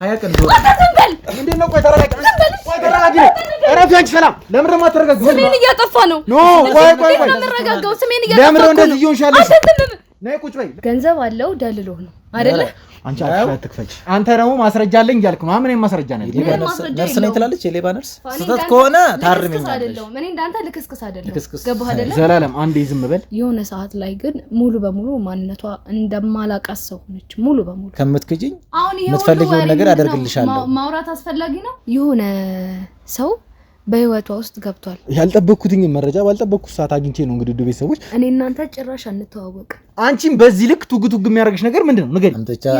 አያቀን ነው እንዴት ነው ቆይ ተረጋጋ ቆይ ተረጋጋ እረፍ ያንቺ ሰላም ለምን ደግሞ አትረጋጋው ስሜን እያጠፋ ነው ኖ ቆይ ተረጋጋው ስሜን እያጠፋ ለምን ነው እንደዚህ ይሆንሻለሽ ነይ ቁጭ በይ ገንዘብ አለው ደልሎ ነው አይደለ አንቺ አትክፈች አንተ ደግሞ ማስረጃ አለኝ እያልክ ነው አምን ማስረጃ ነው ነርስ ነኝ ትላለች የሌባ ነርስ ስተት ከሆነ ታርሚኛለሽ እኔ እንዳንተ ልክስክስ አይደለም ገባህ አይደለ ዘላለም አንዴ ዝም በል የሆነ ሰዓት ላይ ግን ሙሉ በሙሉ ማንነቷ እንደማላቃስ ሰው ነች ሙሉ በሙሉ ከምትክጂኝ የምትፈልጊውን ነገር አደርግልሻለሁ ማውራት አስፈላጊ ነው የሆነ ሰው በህይወቷ ውስጥ ገብቷል ያልጠበቅኩትኝ መረጃ ባልጠበቅኩት ሰዓት አግኝቼ ነው እንግዲህ ዱቤ ሰዎች እኔ እናንተ ጭራሽ አንተዋወቅ አንቺም በዚህ ልክ ቱግ የሚያደርግሽ ነገር ምንድነው ንገሪ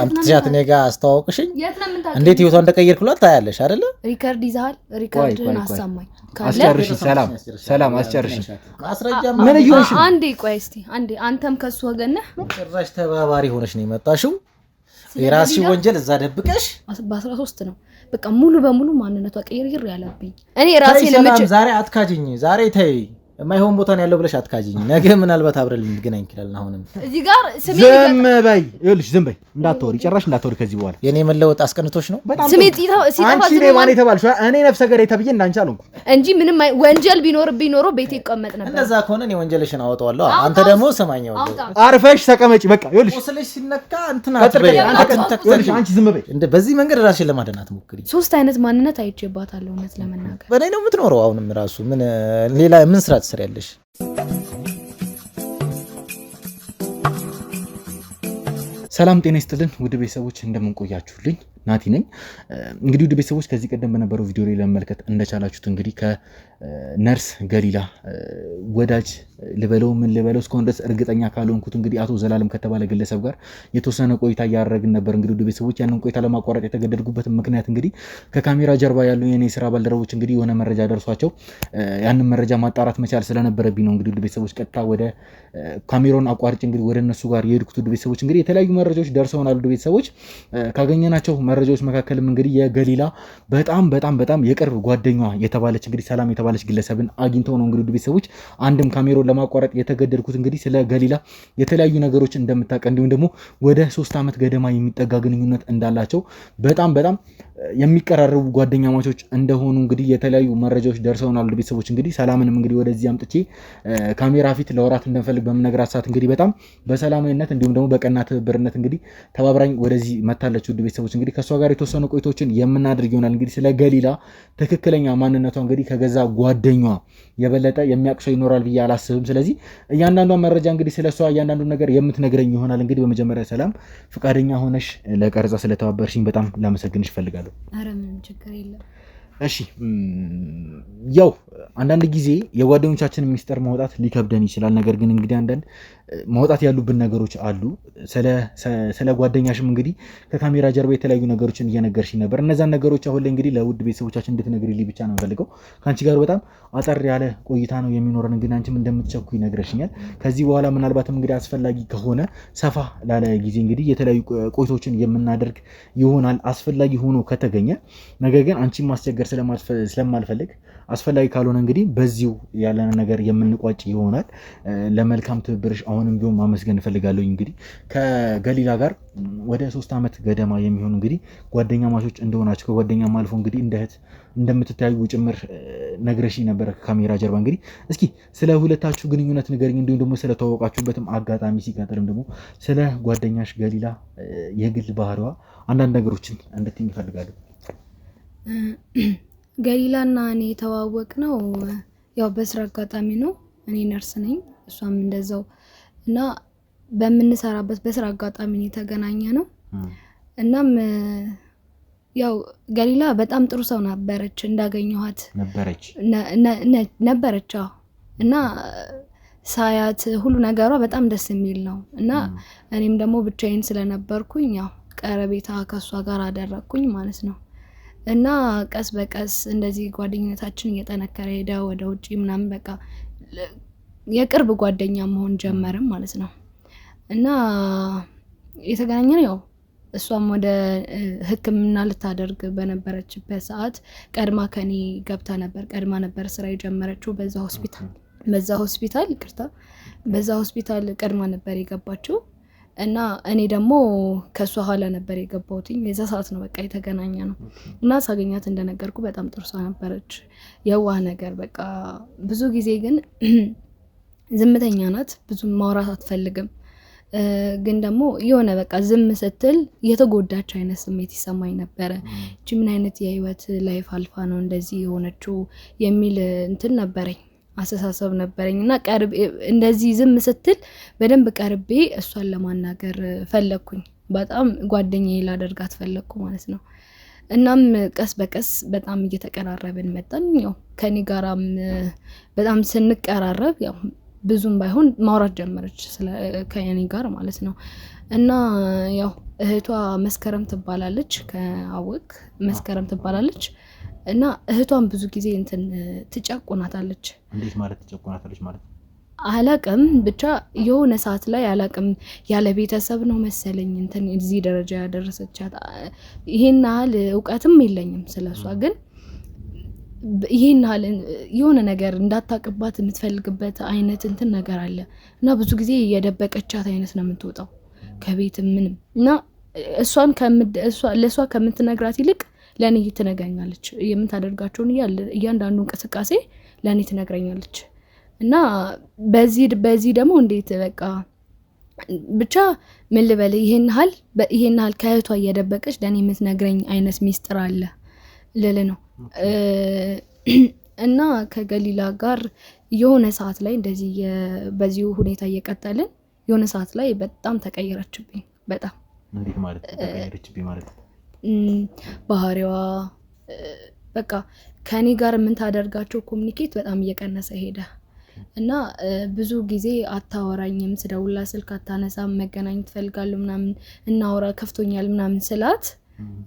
አምጥቻት እኔ ጋር አስተዋወቅሽኝ እንዴት ህይወቷን እንደቀየርኩላት ታያለሽ አይደለ ሪከርድ ይዛል ሪከርድን አሳማኝ አስጨርሽ ሰላም አስጨርሽ ማስረጃ ምን ይሆንሽ አንዴ ቆይ እስቲ አንዴ አንተም ከሱ ወገን ነህ ጭራሽ ተባባሪ ሆነሽ ነው የመጣሽው የራስሽ ወንጀል እዛ ደብቀሽ በ13 ነው በቃ ሙሉ በሙሉ ማንነቷ ቀይር ያለብኝ እኔ ራሴ ለምጭ ዛሬ አትካጂኝ ዛሬ ተይ የማይሆን ቦታ ነው ያለው ብለሽ አትካጂኝ ነገ ምናልባት አብረን ልንገናኝ ይችላል አሁንም እዚህ ጋር ዝም በይ ይኸውልሽ ዝም በይ እንዳትወሪ ጭራሽ እንዳትወሪ ከዚህ በኋላ የኔ መለወጥ አስቀንቶሽ ነው ስሜት ሲጠፋ አንቺ ላይ ማን የተባልሽ እኔ ነፍሰ ገዳይ ተብዬ እንዳንቺ አልሆንኩ እንጂ ምንም ወንጀል ቢኖርብኝ ኖሮ ቤቴ ይቀመጥ ነበር እንደዛ ከሆነ እኔ ወንጀልሽን አወጣዋለሁ አንተ ደግሞ ሰማኛው አርፈሽ ተቀመጪ በቃ ይኸውልሽ ወስለሽ ሲነካ እንትና አትበይ አንቺ ዝም በይ በዚህ መንገድ ራስሽን ለማደናት ሞክሪ ሶስት አይነት ማንነት አይቼባታለሁ እውነት ለመናገር በኔ ነው የምትኖረው አሁንም ራሱ ምን ሌላ ምን ስራ ትሰሪያለሽ ሰላም ጤና ይስጥልን ውድ ቤተሰቦች እንደምን ቆያችሁልኝ ናቲ ነኝ እንግዲህ ውድ ቤተሰቦች ከዚህ ቀደም በነበረው ቪዲዮ ላይ ለመመልከት እንደቻላችሁት እንግዲህ ከነርስ ገሊላ ወዳጅ ልበለው ምን ልበለው እስካሁን ድረስ እርግጠኛ ካልሆንኩት እንግዲህ አቶ ዘላለም ከተባለ ግለሰብ ጋር የተወሰነ ቆይታ ያደረግን ነበር እንግዲህ ውድ ቤተሰቦች ያንን ቆይታ ለማቋረጥ የተገደድኩበት ምክንያት እንግዲህ ከካሜራ ጀርባ ያሉ የኔ ስራ ባልደረቦች እንግዲህ የሆነ መረጃ ደርሷቸው ያንን መረጃ ማጣራት መቻል ስለነበረብኝ ነው እንግዲህ ውድ ቤተሰቦች ቀጥታ ወደ ካሜራውን አቋርጬ እንግዲህ ወደ እነሱ ጋር የሄድኩት ውድ ቤተሰቦች እንግዲህ የተለያዩ መረጃዎች ደርሰውናል ውድ ቤተሰቦች ካገኘናቸው መረጃዎች መካከልም እንግዲህ የገሊላ በጣም የቅርብ ጓደኛዋ የተባለች እንግዲህ ሰላም የተባለች ግለሰብን አግኝተው ነው እንግዲህ ቤተሰቦች አንድም ካሜራውን ለማቋረጥ የተገደድኩት እንግዲህ ስለ ገሊላ የተለያዩ ነገሮች እንደምታውቅ እንዲሁም ደግሞ ወደ 3 አመት ገደማ የሚጠጋ ግንኙነት እንዳላቸው በጣም የሚቀራረቡ ጓደኛማቾች እንደሆኑ እንግዲህ የተለያዩ መረጃዎች ደርሰውናል ቤተሰቦች እንግዲህ ሰላምንም እንግዲህ ወደዚህ አምጥቼ ካሜራ ፊት ለወራት እንደፈልግ በመነግራት ሰዓት እንግዲህ በጣም በሰላማዊነት እንዲሁም ደግሞ በቀና ትብብርነት እንግዲህ ተባብራኝ ወደዚህ መታለች ውድ ቤተሰቦች እንግዲህ ከሷ ጋር የተወሰኑ ቆይቶችን የምናደርግ ይሆናል እንግዲህ ስለ ገሊላ ትክክለኛ ማንነቷ እንግዲህ ከገዛ ጓደኛዋ የበለጠ የሚያቅሰው ይኖራል ብዬ አላስብም ስለዚህ እያንዳንዷ መረጃ እንግዲህ ስለሷ እያንዳንዱ ነገር የምትነግረኝ ይሆናል እንግዲህ በመጀመሪያ ሰላም ፍቃደኛ ሆነሽ ለቀረጻ ስለተባበርሽኝ በጣም ላመሰግንሽ ፈልጋለሁ አረ ምንም ችግር የለም እሺ ያው አንዳንድ ጊዜ የጓደኞቻችን ሚስጥር ማውጣት ሊከብደን ይችላል ነገር ግን እንግዲህ አንዳንድ ማውጣት ያሉብን ነገሮች አሉ ስለ ጓደኛሽም እንግዲህ ከካሜራ ጀርባ የተለያዩ ነገሮችን እየነገርሽኝ ነበር እነዛን ነገሮች አሁን ላይ እንግዲህ ለውድ ቤተሰቦቻችን እንድትነግሪልኝ ብቻ ነው የምፈልገው ካንቺ ጋር በጣም አጠር ያለ ቆይታ ነው የሚኖረን እንግዲህ አንቺም እንደምትቸኩ ይነግረሽኛል ከዚህ በኋላ ምናልባትም እንግዲህ አስፈላጊ ከሆነ ሰፋ ላለ ጊዜ እንግዲህ የተለያዩ ቆይቶችን የምናደርግ ይሆናል አስፈላጊ ሆኖ ከተገኘ ነገር ግን አንቺም ማስቸገር ስለማልፈልግ አስፈላጊ ካልሆነ እንግዲህ በዚሁ ያለነ ነገር የምንቋጭ ይሆናል ለመልካም ትብብርሽ አሁንም ቢሆን ማመስገን እፈልጋለሁ እንግዲህ ከገሊላ ጋር ወደ 3 አመት ገደማ የሚሆኑ እንግዲህ ጓደኛ ማቾች እንደሆናችሁ ከጓደኛም አልፎ እንግዲህ እንደ እህት እንደምትታዩ ጭምር ነግረሽኝ ነበር ከካሜራ ጀርባ እንግዲህ እስኪ ስለ ሁለታችሁ ግንኙነት ንገሪኝ እንዲሁም ደግሞ ስለ ተዋወቃችሁበትም አጋጣሚ ሲቀጥልም ደግሞ ስለ ጓደኛሽ ገሊላ የግል ባህሪዋ አንዳንድ ነገሮችን እንድትይኝ እፈልጋለሁ ገሊላና እኔ የተዋወቅነው ያው በስራ አጋጣሚ ነው እኔ ነርስ ነኝ እሷም እንደዛው እና በመንሰራበት በስራ አጋጣሚ ነው የተገናኘነው እናም ያው ገሊላ በጣም ጥሩ ሰው ነበረች እንዳገኘኋት ነበረች እና ሳያት ሁሉ ነገሯ በጣም ደስ የሚል ነው እና እኔም ደግሞ ብቻዬን ስለነበርኩኝ ያው ቀረቤታ ከሷ ጋር አደረኩኝ ማለት ነው እና ቀስ በቀስ እንደዚህ ጓደኝነታችን እየጠነከረ ሄደ ወደ ውጪ ምናምን በቃ የቅርብ ጓደኛ መሆን ጀመርን ማለት ነው እና የተገናኘነው ያው እሷም ወደ ሕክምና ልታደርግ በነበረችበት ሰዓት ቀድማ ከኔ ገብታ ነበር ቀድማ ነበር ስራ የጀመረችው በዛ ሆስፒታል ቀድማ ነበር የገባችው እና እኔ ደግሞ ከሷ ኋላ ነበር የገባሁት። የዛ ሰዓት ነው በቃ የተገናኘ ነው። እና ሳገኛት እንደነገርኩ በጣም ጥሩ ሰው ነበረች፣ የዋህ ነገር በቃ። ብዙ ጊዜ ግን ዝምተኛ ናት፣ ብዙ ማውራት አትፈልግም። ግን ደግሞ የሆነ በቃ ዝም ስትል የተጎዳች አይነት ስሜት ይሰማኝ ነበረ። እቺ ምን አይነት የህይወት ላይፍ አልፋ ነው እንደዚህ የሆነችው የሚል እንትን ነበረኝ፣ አስተሳሰብ ነበረኝ። እና እንደዚህ ዝም ስትል በደንብ ቀርቤ እሷን ለማናገር ፈለግኩኝ። በጣም ጓደኛዬ ላደርጋት ፈለግኩ ማለት ነው። እናም ቀስ በቀስ በጣም እየተቀራረብን መጣን። ያው ከኔ ጋራም በጣም ስንቀራረብ ያው ብዙም ባይሆን ማውራት ጀመረች ከኔ ጋር ማለት ነው። እና ያው እህቷ መስከረም ትባላለች፣ ከአወቅ መስከረም ትባላለች። እና እህቷን ብዙ ጊዜ እንትን ትጨቁናታለች። እንዴት ማለት ትጨቁናታለች ማለት? አላቅም ብቻ የሆነ ሰዓት ላይ አላቅም፣ ያለ ቤተሰብ ነው መሰለኝ እንትን እዚህ ደረጃ ያደረሰቻት። ይሄን ያህል እውቀትም የለኝም ስለሷ፣ ግን ይሄን ያህል የሆነ ነገር እንዳታቅባት የምትፈልግበት አይነት እንትን ነገር አለ። እና ብዙ ጊዜ የደበቀቻት አይነት ነው የምትወጣው ከቤት ምንም። እና ለእሷ ከምትነግራት ይልቅ ለእኔ ትነግረኛለች። የምታደርጋቸውን እያንዳንዱ እንቅስቃሴ ለእኔ ትነግረኛለች። እና በዚህ ደግሞ እንዴት በቃ ብቻ ምን ልበል፣ ይሄን ያህል ከእህቷ እየደበቀች ለእኔ የምትነግረኝ አይነት ሚስጥር አለ ልል ነው። እና ከገሊላ ጋር የሆነ ሰዓት ላይ እንደዚህ በዚሁ ሁኔታ እየቀጠልን የሆነ ሰዓት ላይ በጣም ተቀየረችብኝ። በጣም እንዴት ማለት ተቀየረችብኝ ማለት? ባህሪዋ በቃ ከኔ ጋር የምታደርጋቸው ኮሚኒኬት በጣም እየቀነሰ ሄደ። እና ብዙ ጊዜ አታወራኝም፣ ስደውላ ስልክ አታነሳም፣ መገናኘት ፈልጋለሁ ምናምን እናወራ ከፍቶኛል ምናምን ስላት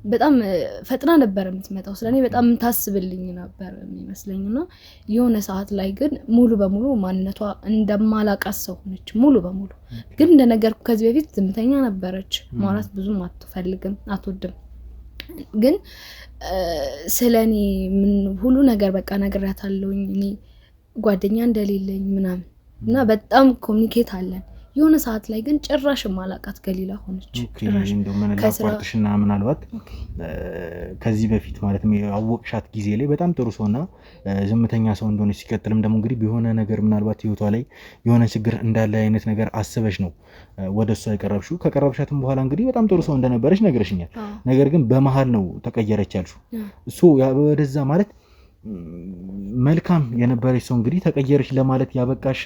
በጣም ፈጥና ነበር የምትመጣው። ስለኔ በጣም ታስብልኝ ነበር የሚመስለኝ። እና የሆነ ሰዓት ላይ ግን ሙሉ በሙሉ ማንነቷ እንደማላቃት ሰው ሆነች። ሙሉ በሙሉ ግን እንደነገርኩ ከዚህ በፊት ዝምተኛ ነበረች፣ ማውራት ብዙም አትፈልግም፣ አትወድም። ግን ስለኔ ሁሉ ነገር በቃ ነግሬያታለሁኝ እኔ ጓደኛ እንደሌለኝ ምናምን። እና በጣም ኮሚኒኬት አለን። የሆነ ሰዓት ላይ ግን ጭራሽ ማላቃት ገሊላ ሆነች። ጭራሽ እንደው ምን ላቋርጥሽና ምናልባት ከዚህ በፊት ማለት ነው ያወቅሻት ጊዜ ላይ በጣም ጥሩ ሰውና ዝምተኛ ሰው እንደሆነ ሲቀጥልም ደግሞ እንግዲህ በሆነ ነገር ምናልባት ህይወቷ ላይ የሆነ ችግር እንዳለ አይነት ነገር አስበሽ ነው ወደሷ የቀረብሽው። ከቀረብሻትም በኋላ እንግዲህ በጣም ጥሩ ሰው እንደነበረሽ ነግረሽኛል። ነገር ግን በመሃል ነው ተቀየረች ያልሽው። እሱ ወደዛ ማለት መልካም የነበረች ሰው እንግዲህ ተቀየረች ለማለት ያበቃሽ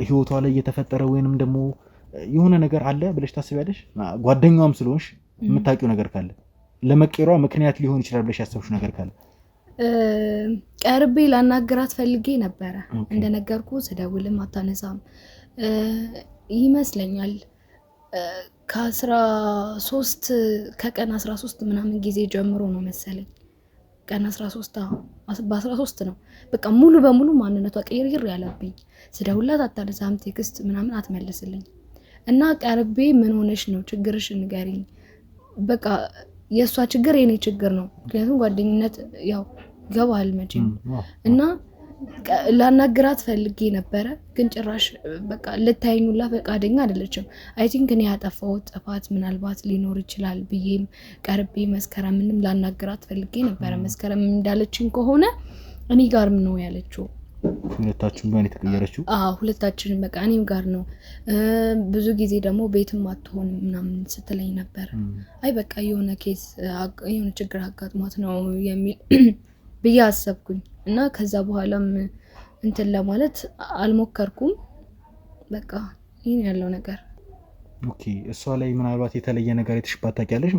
ህይወቷ ላይ የተፈጠረ ወይንም ደግሞ የሆነ ነገር አለ ብለሽ ታስቢያለሽ? ጓደኛዋም ስለሆንሽ የምታውቂው ነገር ካለ ለመቀየሯ ምክንያት ሊሆን ይችላል ብለሽ ያሰብሽው ነገር ካለ? ቀርቤ ላናግራት ፈልጌ ነበረ። እንደነገርኩ ስደውልም አታነሳም ይመስለኛል። ከቀን 13 ምናምን ጊዜ ጀምሮ ነው መሰለኝ፣ ቀን 13 በ13 ነው በቃ ሙሉ በሙሉ ማንነቷ ቀይር ያለብኝ። ስደውላት አታነሳም፣ ቴክስት ምናምን አትመልስልኝ። እና ቀርቤ ምን ሆነሽ ነው ችግርሽ ንገሪኝ፣ በቃ የእሷ ችግር የኔ ችግር ነው። ምክንያቱም ጓደኝነት ያው ገባል መቼም። እና ላናግራት ፈልጌ ነበረ፣ ግን ጭራሽ በቃ ልታየኙላ ፈቃደኛ አይደለችም። አይ ቲንክ እኔ ያጠፋሁት ጥፋት ምናልባት ሊኖር ይችላል ብዬም ቀርቤ መስከረምንም ላናግራት ፈልጌ ነበረ። መስከረም እንዳለችኝ ከሆነ እኔ ጋርም ነው ያለችው። ሁለታችሁም ጋር የተቀየረችው? ሁለታችንም በቃ እኔም ጋር ነው። ብዙ ጊዜ ደግሞ ቤትም አትሆንም ምናምን ስትለኝ ነበር። አይ በቃ የሆነ ችግር አጋጥሟት ነው የሚል ብዬ አሰብኩኝ። እና ከዛ በኋላም እንትን ለማለት አልሞከርኩም። በቃ ይሄን ያለው ነገር። ኦኬ፣ እሷ ላይ ምናልባት የተለየ ነገር የተሽባት ታውቂያለሽ?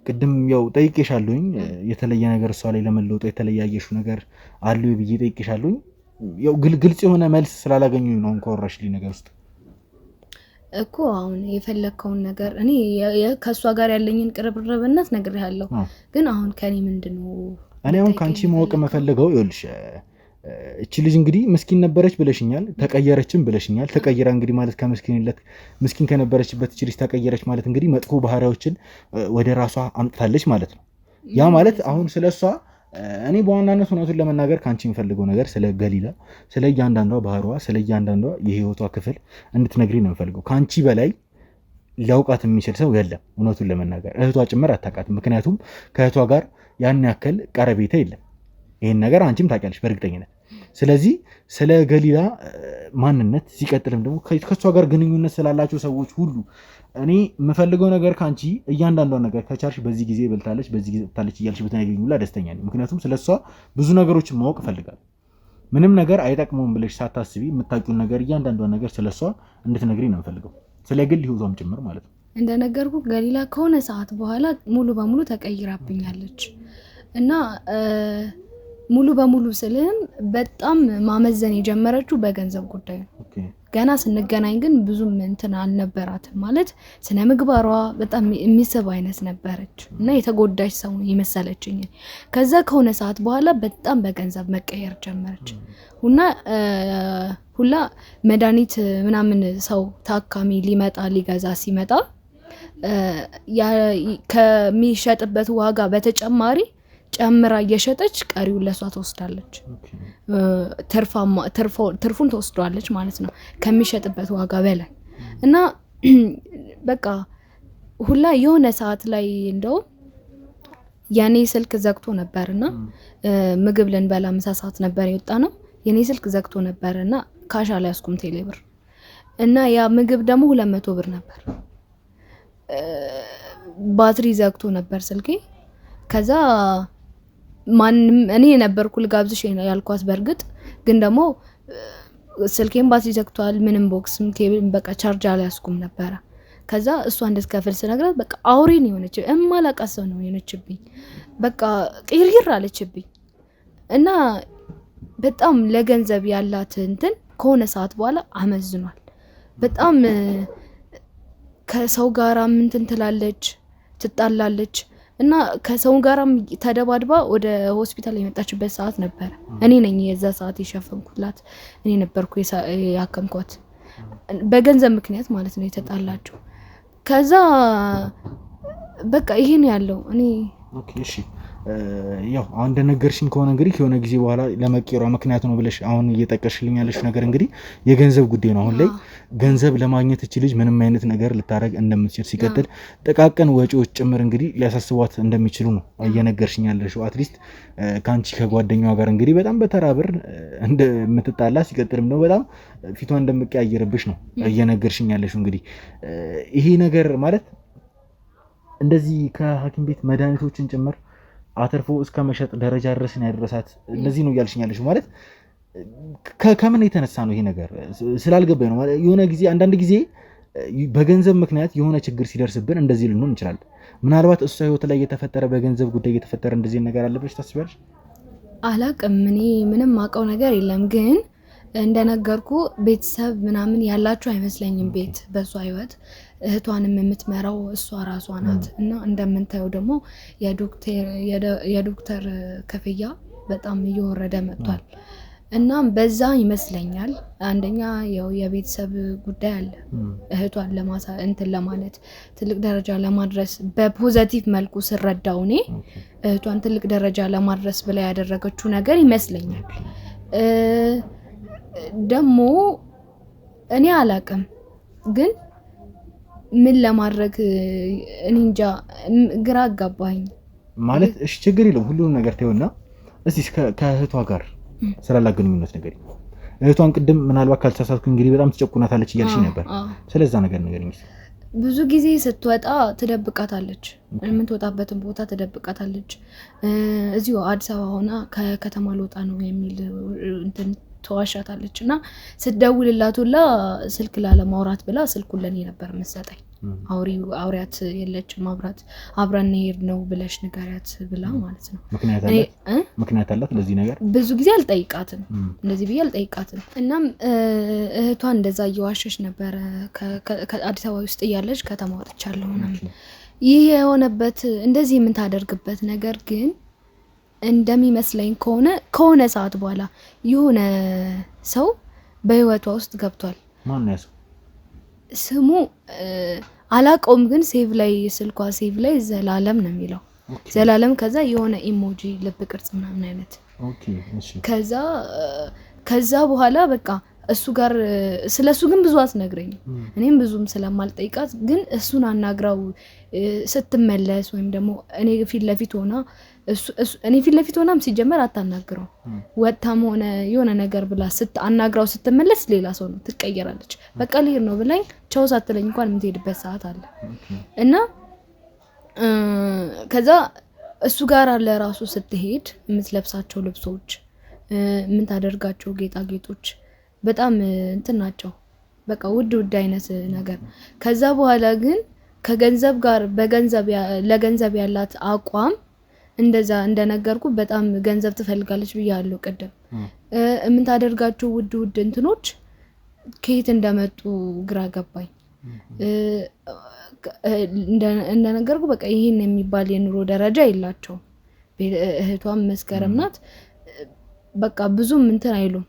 ቅድም ያው ጠይቄሻለሁኝ የተለየ ነገር እሷ ላይ ለመለወጥ የተለያየሽው ነገር አለ ብዬ ጠይቄሻለሁኝ። ያው ግልጽ የሆነ መልስ ስላላገኙ ነው እንኳወራሽልኝ ነገር ውስጥ እኮ። አሁን የፈለከውን ነገር እኔ ከእሷ ጋር ያለኝን ቅርብርብነት ነግሬሃለሁ። ግን አሁን ከኔ ምንድነው እኔ አሁን ካንቺ ማወቅ መፈልገው ይኸውልሽ፣ እቺ ልጅ እንግዲህ ምስኪን ነበረች ብለሽኛል፣ ተቀየረችም ብለሽኛል። ተቀየራ እንግዲህ ማለት ምስኪን ከነበረችበት እቺ ልጅ ተቀየረች ማለት እንግዲህ መጥፎ ባህሪያዎችን ወደ ራሷ አምጥታለች ማለት ነው። ያ ማለት አሁን ስለሷ እኔ በዋናነት እውነቱን ለመናገር ካንቺ የምፈልገው ነገር ስለ ገሊላ፣ ስለ እያንዳንዷ ባህሪዋ፣ ስለ እያንዳንዷ የህይወቷ ክፍል እንድትነግሪኝ ነው የምፈልገው። ካንቺ በላይ ሊያውቃት የሚችል ሰው የለም። እውነቱን ለመናገር እህቷ ጭምር አታውቃትም። ምክንያቱም ከእህቷ ጋር ያን ያክል ቀረቤታ የለም። ይህን ነገር አንቺም ታውቂያለሽ በእርግጠኝነት። ስለዚህ ስለ ገሊላ ማንነት ሲቀጥልም ደግሞ ከእሷ ጋር ግንኙነት ስላላቸው ሰዎች ሁሉ እኔ የምፈልገው ነገር ከአንቺ እያንዳንዷን ነገር ከቻልሽ በዚህ ጊዜ በልታለች፣ በዚህ ጊዜ ጠጥታለች እያልሽ ብትነግሪኝ ሁላ ደስተኛ ነኝ። ምክንያቱም ስለሷ ብዙ ነገሮችን ማወቅ እፈልጋለሁ። ምንም ነገር አይጠቅመውም ብለሽ ሳታስቢ የምታውቂውን ነገር እያንዳንዷን ነገር ስለሷ እንድትነግሪኝ ነው የምፈልገው፣ ስለ ግል ህይወቷም ጭምር ማለት ነው። እንደነገርኩ ገሊላ ከሆነ ሰዓት በኋላ ሙሉ በሙሉ ተቀይራብኛለች እና ሙሉ በሙሉ ስልህም በጣም ማመዘን የጀመረችው በገንዘብ ጉዳይ ነው። ገና ስንገናኝ ግን ብዙም እንትን አልነበራትም ማለት ስነ ምግባሯ በጣም የሚስብ አይነት ነበረች እና የተጎዳች ሰው የመሰለችኝ። ከዛ ከሆነ ሰዓት በኋላ በጣም በገንዘብ መቀየር ጀመረች ሁላ መድኃኒት ምናምን ሰው ታካሚ ሊመጣ ሊገዛ ሲመጣ ከሚሸጥበት ዋጋ በተጨማሪ ጨምራ እየሸጠች ቀሪውን ለሷ ትወስዳለች። ትርፉን ትወስዷለች ማለት ነው ከሚሸጥበት ዋጋ በላይ እና በቃ ሁላ የሆነ ሰዓት ላይ እንደው የኔ ስልክ ዘግቶ ነበርና ምግብ ልንበላ ምሳ ሰዓት ነበር የወጣ ነው። የኔ ስልክ ዘግቶ ነበርና ካሽ አልያዝኩም ቴሌ ብር እና ያ ምግብ ደግሞ 200 ብር ነበር። ባትሪ ዘግቶ ነበር ስልኬ። ከዛ ማንም እኔ ነበርኩ ልጋብዝሽ ያልኳት በርግጥ ግን ደግሞ ስልኬን ባትሪ ዘግቷል። ምንም ቦክስም ኬብል በቃ ቻርጅ አልያዝኩም ነበር። ከዛ እሷ እንደስከፍል ስነግራት በቃ አውሬ ነው የሆነች እማላቃት ሰው ነው የሆነችብኝ። በቃ ቅይርይር አለችብኝ እና በጣም ለገንዘብ ያላት እንትን ከሆነ ሰዓት በኋላ አመዝኗል። በጣም ከሰው ጋራ እንትን ትላለች፣ ትጣላለች እና ከሰው ጋራም ተደባድባ ወደ ሆስፒታል የመጣችበት ሰዓት ነበር። እኔ ነኝ የዛ ሰዓት የሸፈንኩላት፣ እኔ ነበርኩ ያከምኳት በገንዘብ ምክንያት ማለት ነው የተጣላችው። ከዛ በቃ ይሄን ያለው እኔ ኦኬ እሺ ያው አሁን እንደነገርሽኝ ከሆነ እንግዲህ የሆነ ጊዜ በኋላ ለመቀየሯ ምክንያት ነው ብለሽ አሁን እየጠቀሽልኝ ያለሽ ነገር እንግዲህ የገንዘብ ጉዳይ ነው። አሁን ላይ ገንዘብ ለማግኘት እቺ ልጅ ምንም አይነት ነገር ልታረግ እንደምትችል ሲቀጥል ጥቃቅን ወጪዎች ጭምር እንግዲህ ሊያሳስቧት እንደሚችሉ ነው እየነገርሽኝ ያለሽው። አትሊስት ካንቺ ከጓደኛዋ ጋር እንግዲህ በጣም በተራብር እንደምትጣላ ሲቀጥልም ነው በጣም ፊቷን እንደምትቀያየርብሽ ነው እየነገርሽኝ ያለሽው። እንግዲህ ይሄ ነገር ማለት እንደዚህ ከሐኪም ቤት መድኃኒቶችን ጭምር አተርፎ እስከ መሸጥ ደረጃ ድረስን ያደረሳት እንደዚህ ነው እያልሽኛለሽ ማለት ከምን የተነሳ ነው ይሄ ነገር ስላልገባኝ ነው። የሆነ ጊዜ አንዳንድ ጊዜ በገንዘብ ምክንያት የሆነ ችግር ሲደርስብን እንደዚህ ልንሆን እንችላለን። ምናልባት እሷ ህይወት ላይ የተፈጠረ በገንዘብ ጉዳይ የተፈጠረ እንደዚህ ነገር አለብሽ ታስቢያለሽ? አላቅም እኔ ምንም ማቀው ነገር የለም ግን እንደነገርኩ ቤተሰብ ምናምን ያላችሁ አይመስለኝም። ቤት በሷ ህይወት እህቷንም የምትመራው እሷ ራሷ ናት እና እንደምንታየው ደግሞ የዶክተር ክፍያ በጣም እየወረደ መጥቷል እና በዛ ይመስለኛል አንደኛ ያው የቤተሰብ ጉዳይ አለ። እህቷን እንትን ለማለት ትልቅ ደረጃ ለማድረስ በፖዚቲቭ መልኩ ስረዳው እኔ እህቷን ትልቅ ደረጃ ለማድረስ ብላ ያደረገችው ነገር ይመስለኛል። ደግሞ እኔ አላቅም ግን ምን ለማድረግ እኔ እንጃ ግራ አጋባኝ ማለት። እሺ ችግር የለም ሁሉንም ነገር ተይውና እስቲ ከእህቷ ጋር ስላላ ግንኙነት ነገር እህቷን ቅድም ምናልባት ካልተሳሳትኩ እንግዲህ በጣም ትጨቁናታለች እያልሽ ነበር። ስለዛ ነገር ንገሪኝ። ብዙ ጊዜ ስትወጣ ትደብቃታለች፣ የምትወጣበትን ቦታ ትደብቃታለች። እዚሁ አዲስ አበባ ሆና ከከተማ ልወጣ ነው የሚል እንትን ተዋሻታለች እና ስትደውልላት ሁላ ስልክ ላለማውራት ብላ ስልኩን ለኔ ነበር መሰጠኝ። አውሪያት የለችም አብረን ሄድ ነው ብለሽ ንገሪያት ብላ ማለት ነው። ምክንያት አላት ለዚህ ነገር? ብዙ ጊዜ አልጠይቃትም እንደዚህ ብዬ አልጠይቃትም። እናም እህቷን እንደዛ እየዋሸች ነበረ ከአዲስ አበባ ውስጥ እያለች ከተማ ወጥቻለሁ ምናምን። ይህ የሆነበት እንደዚህ የምታደርግበት ነገር ግን እንደሚመስለኝ ከሆነ ሰዓት በኋላ የሆነ ሰው በህይወቷ ውስጥ ገብቷል። ማን ነው ያሰው? ስሙ አላቀውም ግን ሴቭ ላይ ስልኳ ሴቭ ላይ ዘላለም ነው የሚለው። ዘላለም ከዛ የሆነ ኢሞጂ ልብ ቅርጽ ምናምን አይነት። ኦኬ እሺ። ከዛ በኋላ በቃ እሱ ጋር ስለሱ ግን ብዙ አትነግረኝም። እኔም ብዙም ስለማልጠይቃት ግን እሱን አናግራው ስትመለስ ወይም ደግሞ እኔ ፊት ለፊት ሆናም ሲጀመር አታናግረው ወጣም ሆነ የሆነ ነገር ብላ አናግራው ስትመለስ ሌላ ሰው ነው ትቀየራለች። በቃ ልሄድ ነው ብላኝ ቻው ሳትለኝ እንኳን የምትሄድበት ሰዓት አለ እና ከዛ እሱ ጋር አለ ራሱ ስትሄድ የምትለብሳቸው ልብሶች ምን ታደርጋቸው ጌጣጌጦች በጣም እንትን ናቸው በቃ ውድ አይነት ነገር። ከዛ በኋላ ግን ከገንዘብ ጋር ለገንዘብ ያላት አቋም እንደዛ እንደነገርኩ በጣም ገንዘብ ትፈልጋለች ብያለሁ ቅድም። ምን ታደርጋቸው ውድ እንትኖች ከየት እንደመጡ ግራ ገባኝ። እንደነገርኩ በቃ ይሄን የሚባል የኑሮ ደረጃ የላቸውም። እህቷም መስከረም ናት። በቃ ብዙም እንትን አይሉም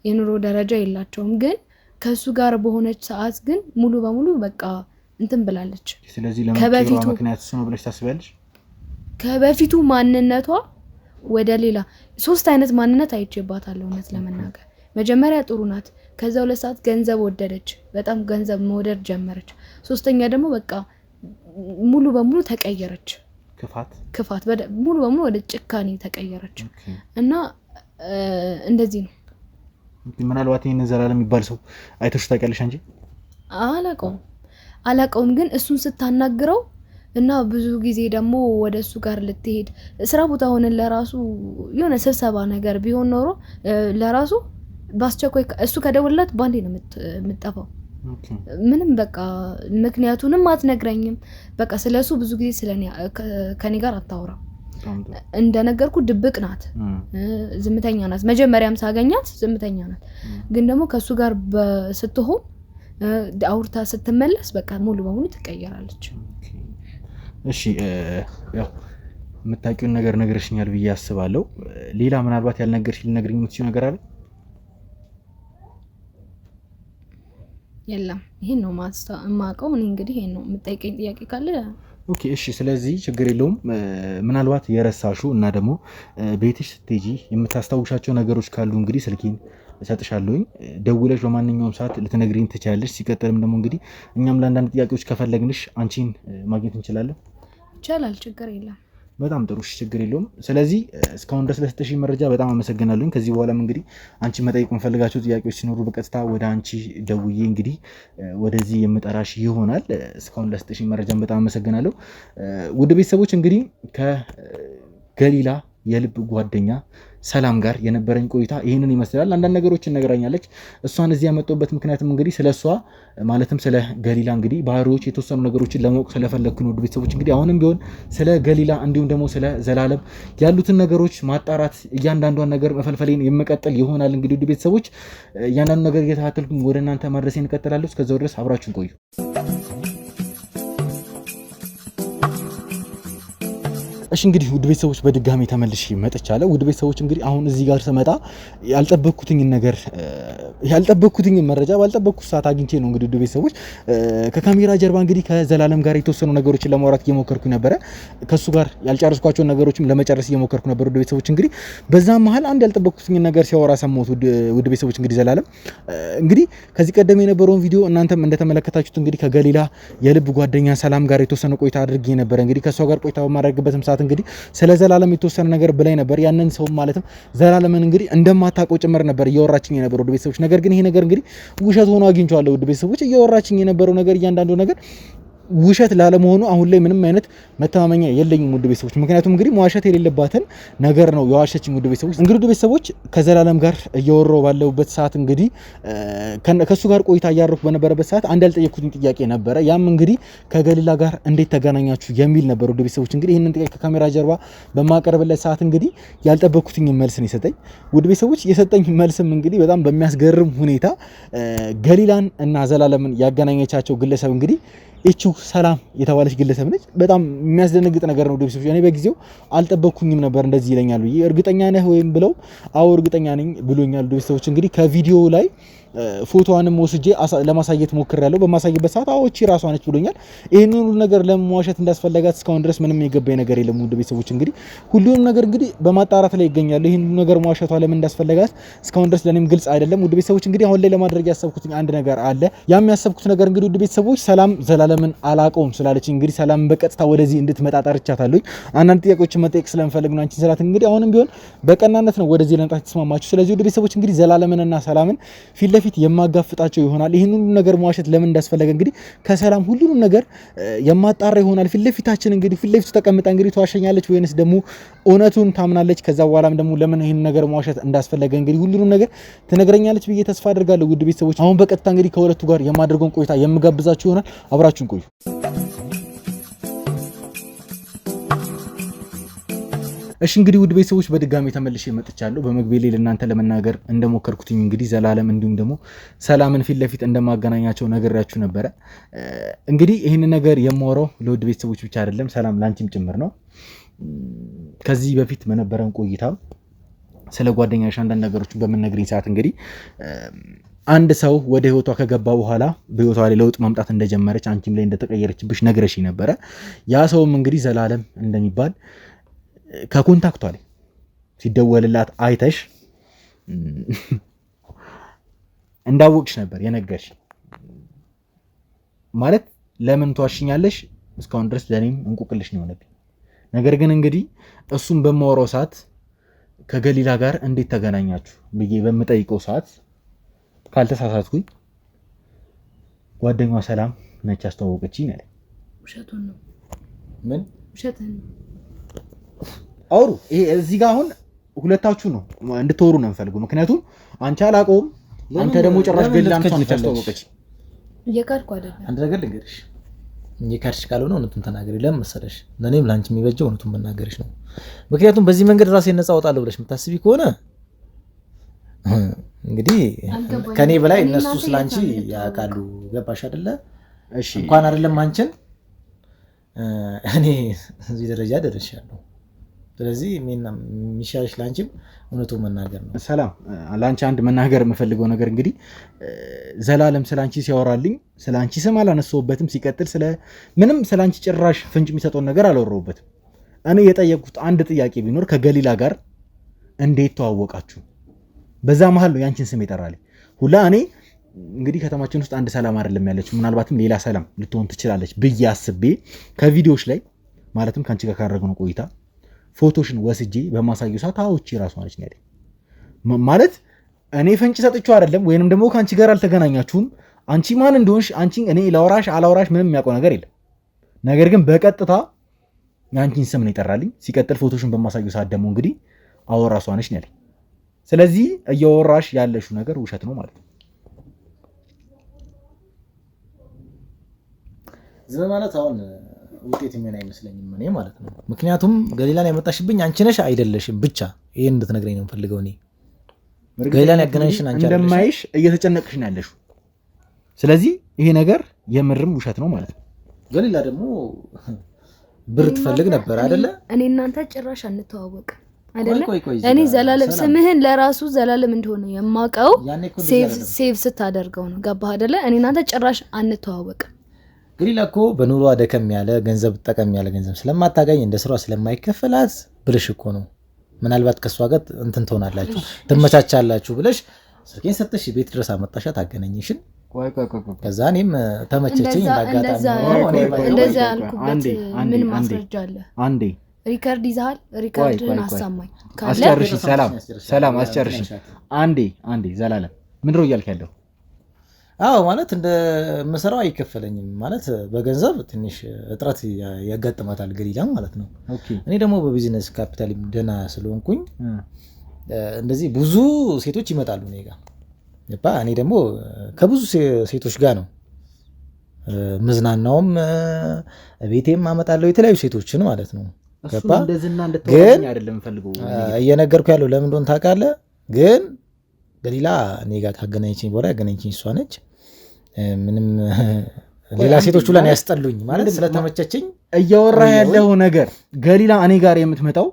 የኑሮ ደረጃ የላቸውም። ግን ከሱ ጋር በሆነች ሰዓት ግን ሙሉ በሙሉ በቃ እንትን ብላለች። ስለዚህ ለማንኛውም ምክንያት እሱ ነው ብለሽ ታስቢያለሽ? ከበፊቱ ማንነቷ ወደ ሌላ 3 አይነት ማንነት አይቼባታለሁ እውነት ለመናገር። መጀመሪያ ጥሩ ናት። ከዛ 2 ሰዓት ገንዘብ ወደደች፣ በጣም ገንዘብ መውደድ ጀመረች። 3ኛ ደግሞ በቃ ሙሉ በሙሉ ተቀየረች። ክፋት ሙሉ በሙሉ ወደ ጭካኔ ተቀየረች እና እንደዚህ ነው። ምናልባት ይሄን ዘላለም የሚባል ሰው አይተሽ ታውቂያለሽ እንጂ? አላውቀውም ግን እሱን ስታናግረው እና ብዙ ጊዜ ደግሞ ወደሱ ጋር ልትሄድ ስራ ቦታ ሆነን ለራሱ የሆነ ስብሰባ ነገር ቢሆን ኖሮ ለራሱ ባስቸኳይ እሱ ከደወለላት ባንዴ ነው የምትጠፋው። ምንም በቃ ምክንያቱንም አትነግረኝም። በቃ ስለሱ ብዙ ጊዜ ከኔ ጋር አታወራም። እንደነገርኩ ድብቅ ናት፣ ዝምተኛ ናት። መጀመሪያም ሳገኛት ዝምተኛ ናት። ግን ደግሞ ከሱ ጋር ስትሆን አውርታ ስትመለስ በቃ ሙሉ በሙሉ ትቀየራለች። እሺ ያው የምታውቂውን ነገር ነግረሽኛል ብዬ አስባለሁ። ሌላ ምናልባት ያልነገርሽኝ ልነግሪኝ የምትችይው ነገር አለ? የለም ይሄን ነው የማውቀው። እኔ እንግዲህ ይሄን ነው የምጠይቀኝ ጥያቄ ካለ ኦኬ እሺ። ስለዚህ ችግር የለውም። ምናልባት የረሳሹ እና ደግሞ ቤትሽ ስትሄጂ የምታስታውሻቸው ነገሮች ካሉ እንግዲህ ስልኬን እሰጥሻለሁኝ፣ ደውለሽ በማንኛውም ሰዓት ልትነግሪኝ ትችያለሽ። ሲቀጥልም ደግሞ እንግዲህ እኛም ለአንዳንድ ጥያቄዎች ከፈለግንሽ አንቺን ማግኘት እንችላለን። ይቻላል፣ ችግር የለም። በጣም ጥሩ፣ ችግር የለውም። ስለዚህ እስካሁን ድረስ ለሰጠሽኝ መረጃ በጣም አመሰግናለሁ። ከዚህ በኋላም እንግዲህ አንቺ መጠየቅ የምፈልጋቸው ጥያቄዎች ሲኖሩ በቀጥታ ወደ አንቺ ደውዬ እንግዲህ ወደዚህ የምጠራሽ ይሆናል። እስካሁን ለሰጠሽኝ መረጃ በጣም አመሰግናለሁ። ውድ ቤተሰቦች እንግዲህ ከገሊላ የልብ ጓደኛ ሰላም ጋር የነበረኝ ቆይታ ይህንን ይመስላል። አንዳንድ ነገሮችን ነግራኛለች። እሷን እዚህ ያመጣሁበት ምክንያቱም እንግዲህ ስለሷ ማለትም ስለ ገሊላ እንግዲህ ባህሪዎች የተወሰኑ ነገሮችን ለማወቅ ስለፈለግኩ ነው። ውድ ቤተሰቦች እንግዲህ አሁንም ቢሆን ስለ ገሊላ እንዲሁም ደግሞ ስለ ዘላለም ያሉትን ነገሮች ማጣራት፣ እያንዳንዷን ነገር መፈልፈሌን የምቀጥል ይሆናል። እንግዲህ ውድ ቤተሰቦች እያንዳንዱ ነገር እየተከታተልኩ ወደ እናንተ ማድረሴን እቀጥላለሁ። እስከዛው ድረስ አብራችሁን ቆዩ። እሺ እንግዲህ ውድ ቤተሰቦች በድጋሚ ተመልሼ መጥቻለሁ። ውድ ቤተሰቦች እንግዲህ አሁን እዚህ ጋር ስመጣ ያልጠበቅኩትኝ መረጃ ባልጠበቅኩት ሰዓት አግኝቼ ነው። እንግዲህ ውድ ቤተሰቦች ከካሜራ ጀርባ እንግዲህ ከዘላለም ጋር የተወሰኑ ነገሮችን ለማውራት እየሞከርኩ ነበረ። ከሱ ጋር ያልጨረስኳቸውን ነገሮችም ለመጨረስ እየሞከርኩ ነበር። ውድ ቤተሰቦች እንግዲህ በዛም መሀል አንድ ያልጠበቅኩትኝ ነገር ሲያወራ ሰማሁት። ውድ ቤተሰቦች እንግዲህ ዘላለም እንግዲህ ከዚህ ቀደም የነበረውን ቪዲዮ እናንተም እንደተመለከታችሁት እንግዲህ ከገሊላ የልብ ጓደኛ ሰላም ጋር የተወሰነ ቆይታ አድርጌ ነበር። እንግዲህ ከሷ ጋር ቆይታ በማድረግበትም ሰዓት እንግዲህ ስለ ዘላለም የተወሰነ ነገር ብላይ ነበር። ያንን ሰው ማለትም ዘላለምን እንግዲህ እንደማታውቀው ጭምር ነበር እያወራችኝ የነበረው ውድ ቤተሰቦች። ነገር ግን ይሄ ነገር እንግዲህ ውሸት ሆኖ አግኝቼዋለሁ። ውድ ቤተሰቦች እያወራችኝ የነበረው ነገር እያንዳንዱ ነገር ውሸት ላለመሆኑ አሁን ላይ ምንም አይነት መተማመኛ የለኝም ውድ ቤተሰቦች። ምክንያቱም እንግዲህ መዋሸት የሌለባትን ነገር ነው የዋሸችኝ ውድ ቤተሰቦች። እንግዲህ ውድ ቤተሰቦች ከዘላለም ጋር እያወራሁ ባለሁበት ሰዓት እንግዲህ ከሱ ጋር ቆይታ እያደረኩ በነበረበት ሰዓት አንድ ያልጠየቅኩትኝ ጥያቄ ነበረ። ያም እንግዲህ ከገሊላ ጋር እንዴት ተገናኛችሁ የሚል ነበር ውድ ቤተሰቦች። እንግዲህ ይህንን ጥያቄ ከካሜራ ጀርባ በማቀርብለት ሰዓት እንግዲህ ያልጠበቅኩትኝ መልስ ነው የሰጠኝ ውድ ቤተሰቦች። የሰጠኝ መልስም እንግዲህ በጣም በሚያስገርም ሁኔታ ገሊላን እና ዘላለምን ያገናኘቻቸው ግለሰብ እንግዲህ እቺው ሰላም የተባለች ግለሰብ ነች። በጣም የሚያስደነግጥ ነገር ነው። ደብሰው እኔ በጊዜው አልጠበቅኩኝም ነበር እንደዚህ ይለኛል ብዬ። እርግጠኛ ነህ ወይም ብለው አዎ እርግጠኛ ነኝ ብሎኛል። ደብሰዎች እንግዲህ ከቪዲዮ ላይ ፎቶዋንም ወስጄ ለማሳየት ሞክሬያለሁ። በማሳየበት ሰዓት አዎቺ ራሷ ነች ብሎኛል። ይሄን ሁሉ ነገር ለመዋሸት እንዳስፈለጋት እስካሁን ድረስ ምንም የገባኝ ነገር የለም። ውድ ቤተሰቦች እንግዲህ ሁሉንም ነገር እንግዲህ በማጣራት ላይ ይገኛሉ። ይሄን ሁሉ ነገር መዋሸቷ ለምን እንዳስፈለጋት እስካሁን ድረስ ለኔም ግልጽ አይደለም። ውድ ቤተሰቦች እንግዲህ አሁን ላይ ለማድረግ ያሰብኩት አንድ ነገር አለ። ያም ያሰብኩት ነገር እንግዲህ ውድ ቤተሰቦች ሰላም ዘላለምን አላቀውም ስላለች እንግዲህ ሰላም በቀጥታ ወደዚህ እንድትመጣ ጠርቻታለሁ። አንዳንድ ጥያቄዎችን መጠየቅ ስለምፈልግ ነው አንቺን ስላት እንግዲህ አሁንም ቢሆን በቀናነት ነው ወደዚህ ለመምጣት ተስማማችሁ። ስለዚህ ውድ ቤተሰቦች እንግዲህ ዘላለምንና ሰላምን ፊት ለፊት የማጋፍጣቸው ይሆናል። ይሄን ሁሉ ነገር መዋሸት ለምን እንዳስፈለገ እንግዲህ ከሰላም ሁሉንም ነገር የማጣራ ይሆናል። ፊት ለፊታችን እንግዲህ ፊት ለፊቱ ተቀምጣ እንግዲህ ተዋሸኛለች ወይንስ ደግሞ እውነቱን ታምናለች? ከዛ በኋላም ደግሞ ለምን ይሄን ነገር መዋሸት እንዳስፈለገ እንግዲህ ሁሉንም ነገር ትነግረኛለች ብዬ ተስፋ አድርጋለሁ። ውድ ቤተሰቦች አሁን በቀጥታ እንግዲህ ከሁለቱ ጋር የማደርገውን ቆይታ የምጋብዛችሁ ይሆናል። አብራችሁን ቆዩ። እሺ እንግዲህ ውድ ቤተሰቦች በድጋሚ ተመልሼ መጥቻለሁ። በመግቢያ ላይ ለእናንተ ለመናገር እንደሞከርኩትኝ እንግዲህ ዘላለም እንዲሁም ደግሞ ሰላምን ፊት ለፊት እንደማገናኛቸው ነገራችሁ ነበረ። እንግዲህ ይህን ነገር የማወራው ለውድ ቤተሰቦች ብቻ አይደለም፣ ሰላም ላንቺም ጭምር ነው። ከዚህ በፊት በነበረን ቆይታ ስለ ጓደኛሽ አንዳንድ ነገሮችን በመነግረኝ ሰዓት እንግዲህ አንድ ሰው ወደ ህይወቷ ከገባ በኋላ በህይወቷ ላይ ለውጥ ማምጣት እንደጀመረች አንቺም ላይ እንደተቀየረችብሽ ነግረሽ ነበረ። ያ ሰውም እንግዲህ ዘላለም እንደሚባል ከኮንታክቷ ላይ ሲደወልላት አይተሽ እንዳወቅሽ ነበር የነገርሽ። ማለት ለምን ተዋሽኛለሽ እስካሁን ድረስ ለኔም እንቁቅልሽ ነው የሆነብኝ። ነገር ግን እንግዲህ እሱም በማወራው ሰዓት ከገሊላ ጋር እንዴት ተገናኛችሁ ብዬ በምጠይቀው ሰዓት ካልተሳሳትኩኝ ጓደኛዋ ሰላም ነች አስተዋወቀችኝ አለ። ውሸቱን ነው። ምን ውሸቱን ነው? አውሩ። ይሄ እዚህ ጋር አሁን ሁለታችሁ ነው እንድትወሩ ነው የምፈልገው። ምክንያቱም አንቺ አላውቀውም፣ አንተ ደግሞ ጭራሽ ገሊላ ነች አስተዋወቀችኝ። እየካድኩ አይደለም። አንድ ነገር ልንገርሽ፣ እየካድሽ ካልሆነ እውነቱን ተናገሪ። ለምን መሰለሽ? ለኔም ላንቺ የሚበጀው እውነቱን መናገርሽ ነው። ምክንያቱም በዚህ መንገድ ራሴን ነፃ አወጣለሁ ብለሽ የምታስቢ ከሆነ እንግዲህ ከኔ በላይ እነሱ ስላንቺ ያውቃሉ። ገባሽ አይደለ? እሺ እንኳን አይደለም አንቺን እኔ እዚህ ደረጃ ደርሻለሁ። ስለዚህ ሚሻሽ ላንቺም እውነቱን መናገር ነው። ሰላም ላንቺ አንድ መናገር የምፈልገው ነገር እንግዲህ ዘላለም ስላንቺ ሲያወራልኝ ስላንቺ ስም አላነሳውበትም። ሲቀጥል ምንም ስላንቺ ጭራሽ ፍንጭ የሚሰጠውን ነገር አላወራውበትም። እኔ የጠየቁት አንድ ጥያቄ ቢኖር ከገሊላ ጋር እንዴት ተዋወቃችሁ? በዛ መሃል ነው ያንቺን ስም ይጠራልኝ ሁላ። እኔ እንግዲህ ከተማችን ውስጥ አንድ ሰላም አይደለም ያለችው፣ ምናልባትም ሌላ ሰላም ልትሆን ትችላለች ብዬ አስቤ ከቪዲዮዎች ላይ ማለትም ካንቺ ጋር ካደረግነው ቆይታ ፎቶሽን ወስጄ በማሳየው ሰዓት አዎቺ ራሷ ነች ያለኝ። ማለት እኔ ፍንጭ ሰጥቼው አይደለም፣ ወይንም ደግሞ ካንቺ ጋር አልተገናኛችሁም። አንቺ ማን እንደሆንሽ እኔ ላውራሽ አላውራሽ ምንም የሚያውቀው ነገር የለም። ነገር ግን በቀጥታ ያንቺን ስም ነው ይጠራልኝ። ሲቀጥል ፎቶሽን በማሳየው ሰዓት ደግሞ እንግዲህ አዎ ራሷ ነች ያለኝ። ስለዚህ እያወራሽ ያለሽው ነገር ውሸት ነው ማለት ነው። ዝም ማለት አሁን ውጤት የሚሆን አይመስለኝም እኔ ማለት ነው። ምክንያቱም ገሊላን ያመጣሽብኝ አንቺ ነሽ አይደለሽም ብቻ ይሄን እንድትነግረኝ ነው የምፈልገው። እኔ ገሊላን ያገናኝሽን አንቺ አይደለሽ፣ እንደማይሽ እየተጨነቅሽ ነው ያለሽው። ስለዚህ ይሄ ነገር የምርም ውሸት ነው ማለት ነው። ገሊላ ደግሞ ብር ትፈልግ ነበር አይደለ? እኔ እናንተ ጭራሽ አንተዋወቅ አይደለ? እኔ ዘላለም ስምህን ለራሱ ዘላለም እንደሆነ የማውቀው ሴቭ ስታደርገው ነው። ገባህ አይደለ? እኔ እናንተ ጭራሽ አንተዋወቅ። ገሊላ እኮ በኑሯ ደከም ያለ ገንዘብ ጠቀም ያለ ገንዘብ ስለማታገኝ እንደ ስራዋ ስለማይከፈላት ብለሽ እኮ ነው። ምናልባት ከሷ ጋር እንትን ትሆናላችሁ ትመቻቻላችሁ ብለሽ ስልኬን ሰጥሽ ቤት ድረስ አመጣሻት አገናኝሽን። ከዛ እኔም ተመቸችኝ እንዳጋጣሚ እንደዛ ያልኩበት ምን ማስረጃ አለ? አንዴ ሪካርድ ይዛል። ሪካርድን አሳማኝ ካለ አስጨርሽ። ሰላም አስጨርሽ። አንዴ ዘላለም ምንድን ነው እያልክ ያለው? አዎ ማለት እንደ መሰራው አይከፈለኝም ማለት በገንዘብ ትንሽ እጥረት ያጋጥማታል ገሊላ ማለት ነው። እኔ ደግሞ በቢዝነስ ካፒታል ደህና ስለሆንኩኝ እንደዚህ ብዙ ሴቶች ይመጣሉ እኔ ጋር። እኔ ደግሞ ከብዙ ሴቶች ጋር ነው መዝናናውም ቤቴም አመጣለሁ የተለያዩ ሴቶችን ማለት ነው። ገባ? ግን እየነገርኩ ያለው ለምን እንደሆነ ታውቃለህ? ግን ገሊላ እኔ ጋር ካገናኘችኝ በኋላ ያገናኘችኝ እሷ ነች። ምንም ሌላ ሴቶቹ ላይ ያስጠሉኝ ማለት ስለተመቸችኝ። እያወራ ያለው ነገር ገሊላ እኔ ጋር የምትመጣው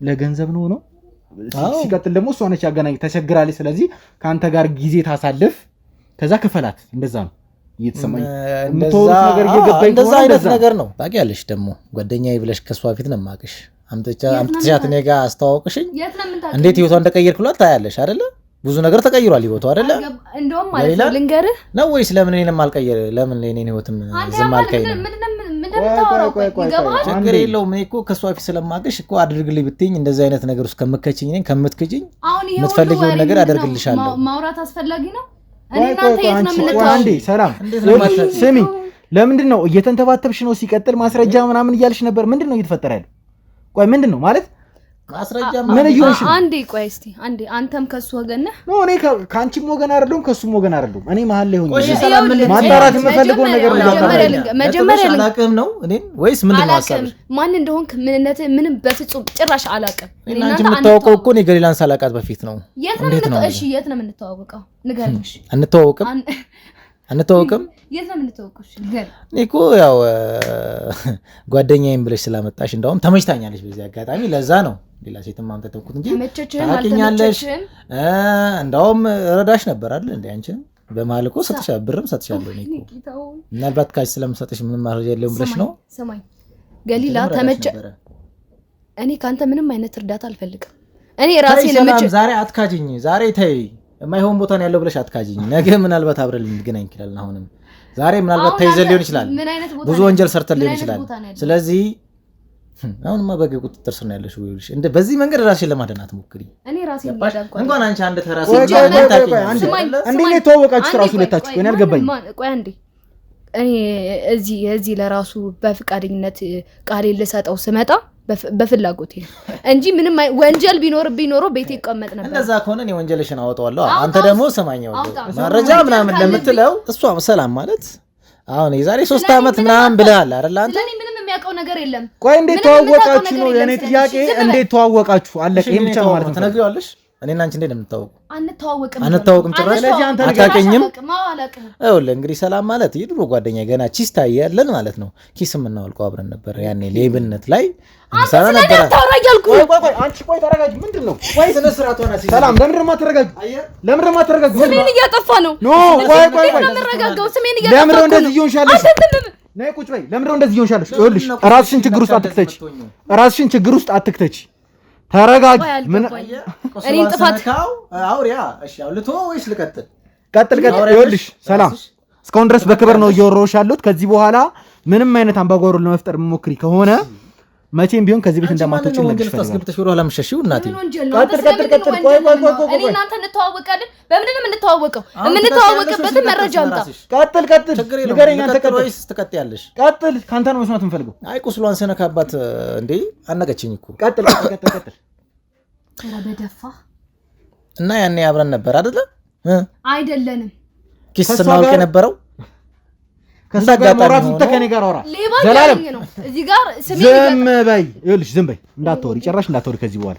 ለገንዘብ ነው። ሲቀጥል ደግሞ እሷ ነች ያገናኝ ተቸግራለች። ስለዚህ ከአንተ ጋር ጊዜ ታሳልፍ ከዛ ክፈላት። እንደዛ ነው እየተሰማኝ እንደዛ አይነት ነገር ነው። ታውቂያለሽ ደግሞ ጓደኛዬ ብለሽ ከሷ ፊት ነው የማውቅሽ። አምጥቻት እኔ ጋር አስተዋወቅሽኝ እንዴት ህይወቷን እንደቀየርኩላት ታያለሽ አይደለ? ብዙ ነገር ተቀይሯል ህይወቷ አይደለ? እንደውም ማለት ነው ልንገርህ ነው ወይስ ለምን እኔንም አልቀየር ለምን እኔን ህይወትም ዝም አልቀየር? ችግር የለውም። እኔ እኮ ከሷ ፊት ስለማውቅሽ እኮ አድርግልኝ ብትይኝ እንደዚህ አይነት ነገር ውስጥ ከምትከችኝ እኔን ከምትክጂኝ የምትፈልጊውን ነገር አደርግልሻለሁ። ማውራት አስፈላጊ ነው። እኔ እናንተ የት ነው የምንተዋወቀው? አንዴ ሰላም ስሚ፣ ለምንድን ነው እየተንተባተብሽ ነው? ሲቀጥል ማስረጃ ምናምን እያልሽ ነበር። ምንድን ነው እየተፈጠረ ያለው? ቆይ ምንድን ነው ማለት ማስረጃ ምን እየሆንሽ ነው? አንዴ ቆይ እስቲ አንዴ አንተም ከሱ ወገን ነህ? ነው እኔ ካንቺም ወገን አይደለም ከሱም ወገን አይደለም። እኔ መሀል ላይ ሆኜ ማጣራት የምፈልገው ነገር ነው። መጀመሪያ አላውቅም ነው እኔን ወይስ ምንድን ነው ሐሳብሽ? ማን እንደሆንክ ምንነትህ ምንም በፍጹም ጭራሽ አላውቅም። እኔ አንቺ የምታወቀው እኮ እኔ ገሊላን ሳላውቃት በፊት ነው። እንዴት ነው? እሺ የት ነው የምንተዋወቀው? ንገረኝ። እሺ አንተዋወቅም? የት ነው የምንተዋወቀው? እሺ ንገረኝ። እኔ እኮ ያው ጓደኛዬም ብለሽ ስላመጣሽ እንደውም ተመችታኛለሽ በዚህ አጋጣሚ። ለዛ ነው ሌላ ሴትም ማምጣት እንጂ ታውቂኛለሽ። እንደውም ረዳሽ ነበር አይደል እንዴ? አንቺን በመሀል እኮ ሰጥሻለሁ፣ ብርም ሰጥሻለሁ። እኔ እኮ ምናልባት ካሽ ስለምሰጥሽ ምንም ማረጃ የለውም ብለሽ ነው። ስማኝ ገሊላ ተመቸ። እኔ ካንተ ምንም አይነት እርዳታ አልፈልግም። እኔ ራሴ ለምጭ ዛሬ አትካጂኝ። ዛሬ ተይ የማይሆን ቦታ ነው ያለው ብለሽ አትካጂኝ። ነገ ምናልባት አብረን ልንገናኝ እንችላለን። አሁንም ዛሬ ምናልባት ተይዘን ሊሆን ይችላል፣ ብዙ ወንጀል ሰርተን ሊሆን ይችላል። ስለዚህ አሁንማ በግ ቁጥጥር ስር ነው ያለሽ ወይልሽ እንደ በዚህ መንገድ ራስሽን ለማዳን አትሞክሪ። እኔ ራሴን ማዳን እንኳን አንቺ አንድ ተራስ እንዴ ነው ተዋወቃችሁ ራሱ ለታችሁ እኔ አልገባኝም። ቆይ አንዴ እኔ እዚህ ለራሱ በፍቃደኝነት ቃሌ ልሰጠው ስመጣ በፍላጎቴ እንጂ ምንም ወንጀል ቢኖርብኝ ኖሮ ቤቴ ይቀመጥ ነበር። እንደዛ ከሆነ እኔ ወንጀልሽን አወጣዋለሁ። አንተ ደግሞ ሰማኛው መረጃ ምናምን ለምትለው እሷ ሰላም ማለት አሁን የዛሬ 3 አመት ምናምን ብለሃል አይደል? አንተ ለኔ ምንም የሚያውቀው ነገር የለም። ቆይ እንዴት ተዋወቃችሁ ነው የኔ ጥያቄ። እንዴት ተዋወቃችሁ? አለቀ። ይሄን ብቻ ማለት ነው። ተነግሪዋለሽ። እኔና አንቺ እንዴት እንደምታወቁ አንተዋወቅም ጭራሽ አታውቅኝም። ይኸውልህ እንግዲህ ሰላም ማለት የድሮ ጓደኛ ገና ቺስ ታያለን ማለት ነው። ኪስ የምናወልቀው አብረን ነበር ያኔ ሌብነት ላይ እንሰራ ነበር። ቆይ አንቺ ቆይ ተረጋጊ። ምንድነው? ቆይ ስነ ስርዓት ሆነ ሰላም። ለምን ማትረጋጊ? ለምን ማትረጋጊ? ስሜን እያጠፋ ነው። ኖ ቆይ ተረጋጋው። ስሜን እያጠፋ ለምን እንደዚህ ይሆንሻለሽ? ነይ ቁጭ በይ። ለምን እንደዚህ ይሆንሻለሽ? ይኸውልሽ ራስሽን ችግር ውስጥ አትክተች። ራስሽን ችግር ውስጥ አትክተች። ተረጋጊ። ምን እኔ ጥፋት አውሪያ። እሺ አውልቶ ወይስ ልቀጥል? ቀጥል። ይኸውልሽ ሰላም እስካሁን ድረስ በክብር ነው እያወራሁሽ ያለሁት። ከዚህ በኋላ ምንም አይነት አምባጓሮ ለመፍጠር መሞክሪ ከሆነ መቼም ቢሆን ከዚህ ቤት እንደማትወጪ ወንጀል ታስገብተሽ ወደ ኋላ መሸሽው እናቴ። ቀጥል። ቆይ እኔ እናንተ እንተዋወቃለን። በምን ነው የምንተዋወቀው? የምንተዋወቅበትን መረጃ አምጣ። ቀጥል። ንገረኝ። አንተ ቀጥል ወይስ ትቀጥያለሽ? ቀጥል። ካንተ ነው መስማት የምፈልገው። አይ ቁስሏን ስነካባት እንዴ አነቀችኝ እኮ። ቀጥል። ኧረ በደፋ እና ያኔ አብረን ነበር አይደለ? አይደለንም። ኪስ ስናውቅ የነበረው ከዛ ጋር ማውራት ተከኔ ጋር አውራ። ዘላለም እዚህ ጋር ስሜ ዝም በይ። ይኸውልሽ ዝም በይ። እንዳትወሪ፣ ጭራሽ እንዳትወሪ ከዚህ በኋላ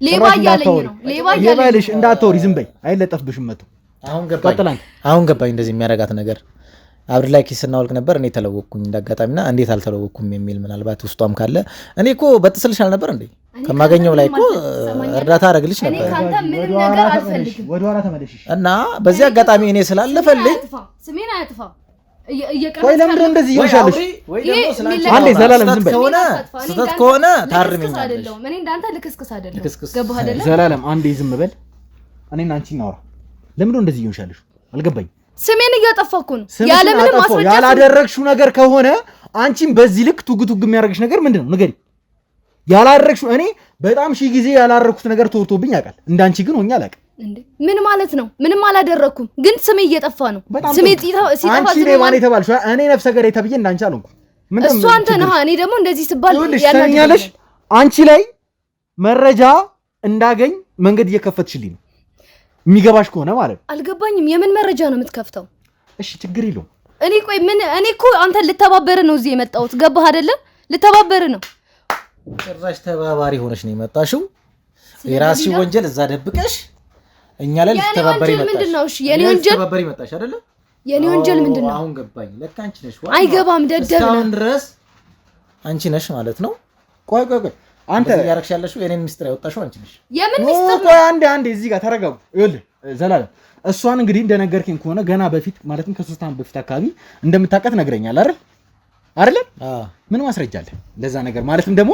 ሌባ እያለኝ ነው። ሌባ እያለኝ እንዳትወሪ። ዝም በይ። አይለጠፍብሽም መቶ። አሁን ገባኝ እንደዚህ የሚያረጋት ነገር። አብረን ላይ ኪስ ስናወልቅ ነበር። እኔ ተለወቅኩኝ እንዳጋጣሚና እንዴት አልተለወቅኩም የሚል ምናልባት ውስጧም ካለ እኔ እኮ በጥስልሽ አልነበር እንዴ? ከማገኘው ላይ እኮ እርዳታ አረግልሽ ነበር። ካንተ ምንም ነገር አልፈልግም። ወደ ኋላ ተመለሽ እና በዚህ አጋጣሚ እኔ ስላለፈልኝ ስሜን አያጥፋ። ቆይ ለምን እንደዚህ ይሆንሻለሽ? አንዴ ዘላለም ዝም በይ። ስህተት ከሆነ ታርሚኛለሽ። እኔ እንዳንተ ልክስክስ አይደለም። ገባህ አይደለም? ዘላለም አንዴ ዝም በል። እኔና አንቺ እናውራ። ለምን እንደዚህ ይሆንሻለሽ? አልገባኝም። ስሜን እያጠፋኩ ነው። ያለ ምንም ማስረጃ ያላደረግሽው ነገር ከሆነ አንቺን በዚህ ልክ ቱግቱግ የሚያደርግሽ ነገር ምንድነው? ንገሪ። ያላደረግሽው እኔ በጣም ሺህ ጊዜ ያላደረኩት ነገር ተወርቶብኝ ያውቃል። እንዳንቺ ግን ሆኜ አላውቅም። ምን ማለት ነው? ምንም አላደረኩም፣ ግን ስሜ እየጠፋ ነው። ስሜ ሲጠፋ አንቺ ለማን የተባልሽ? እኔ ነፍሰ ገዳይ ተብዬ እንዳንቺ አልሆንኩም። እሱ አንተ ነህ። እኔ ደግሞ እንደዚህ ስባል ያናኛለሽ። አንቺ ላይ መረጃ እንዳገኝ መንገድ እየከፈትሽልኝ ነው። የሚገባሽ ከሆነ ማለት አልገባኝም። የምን መረጃ ነው የምትከፍተው? እሺ ችግር የለውም። እኔ እኮ አንተ ልተባበር ነው እዚህ የመጣሁት። ገባህ አይደለ? ልተባበር ነው። ጭራሽ ተባባሪ ሆነሽ ነው የመጣሽው። የራስሽ ወንጀል እዛ ደብቀሽ እኛ ላይ ልትተባበሪ መጣሽ። ምንድነው? እሺ የኔ ወንጀል ልትተባበሪ መጣሽ አይደለ? የኔ ወንጀል ምንድነው? አሁን ገባኝ። ለካ አንቺ ነሽ። አይገባም። ደደብ ነው። እስካሁን ድረስ አንቺ ነሽ ማለት ነው። ቆይ አንተ ያረክሽ ያለሽው የኔን ሚስጥር ያወጣሽው አንቺ ነሽ። የምን ሚስጥር? ቆይ አንዴ እዚህ ጋር ተረጋጉ። ይኸውልህ ዘላለም እሷን እንግዲህ እንደነገርከኝ ከሆነ ገና በፊት ማለትም ከ3 ዓመት በፊት አካባቢ እንደምታውቃት ነግረኛል አይደል? ምን ማስረጃ አለ ለዛ ነገር? ማለትም ደግሞ